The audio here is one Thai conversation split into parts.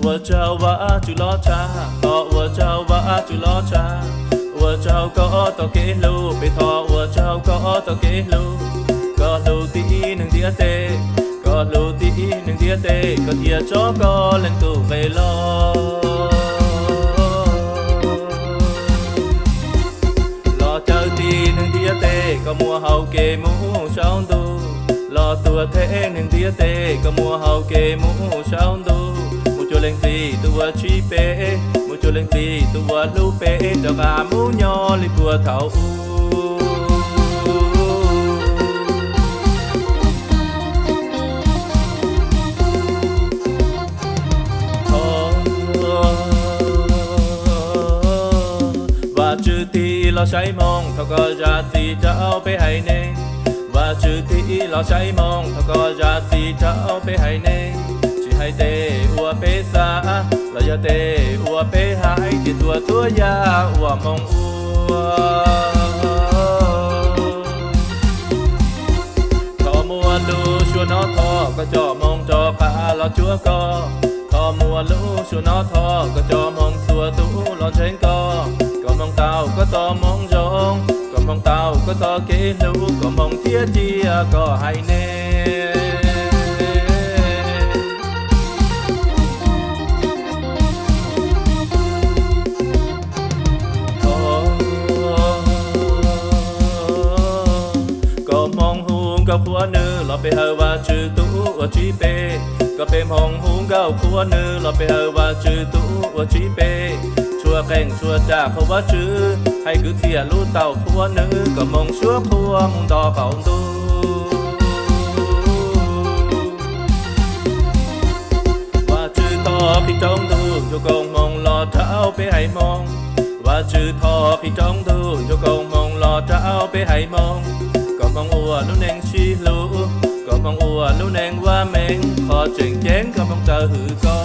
我叫哇住攞茶，我叫哇住攞茶，我叫ก็ต่อเกลูไปทอ我叫ก็ต่อเกลูก็ลูตีหนึ่งเดียเตก็ลูตีหนึ่งเดียเตก็เทียจอก็เล่นตู้ไปรอรอเจ้าตีหนึ่งเดียเตก็มัวเฮาเกมูช่องดูรอตัวเทหนึ่งเดียเตก็มัวเฮาเกมูช่องดูmucho lenti tua chipe mucho lenti tua lupe cho cả mu nho li bùa thảo và chữ ti lo say mong thọ có giá trị trao bé hay nên và chữ ti lo say mong thọ có giá trị trao bé hay nên hai tê ua bê xa là do tê ua bê hai thì tua ya ua mong ua thọ mua lu xua nó thọ có cho mong cho cả lo chúa co thọ mua lu xua nó thọ có cho mong xua tú lo trên co có mong tao có to mong rong có mong tao có to kế lu có mong thiết chia có hai nèก็ขัวเนื้อเราไปเฮาว่าชื่อตู้ว่าชีเปก็เป็นห้องหุงก็ขัวเนื้อเราไปเฮาว่าชื่อตู้ว่าชีเปชัวแข่งชัวจ่าเขาว่าชื่อให้คือเทียรู้เต่าขัวเนื้อก็มองชัวขัวมุงดอเป่าตู้ว่าชื่อทอพี่จ้องดูโยกงมองรอเท้าไปให้มองว่าชื่อทอพี่จ้องดูโยกงมองรอเท้าไปให้มองก็มองอัวลุ้นเองชีลูก็มองอัวลุ้นเองว่าเมงขอเจ๋งเจ๋งก็มองเจอหือก็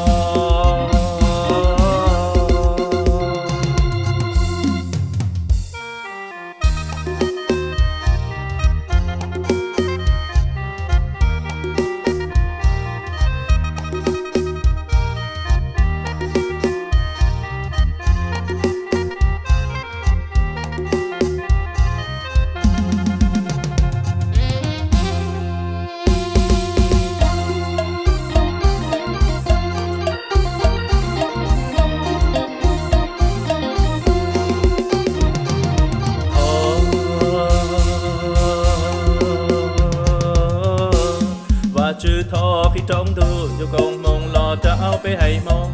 ชื่อทอพี่จ้องดูอยู่กงมองรอจะเอาไปให้มอง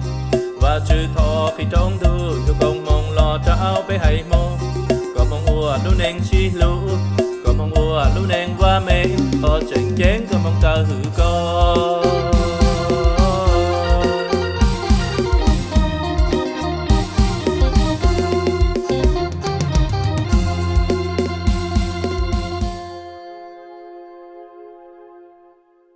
ว่าชื่อทอพี่จ้องดูอยู่กงมองรอจะเอาไปให้มองก็มองอัวลุ้นเองชีลูก็มองอัวลุ้นเองว่าเมงพอเจ๋งเจ๋งก็มองเจอหือก็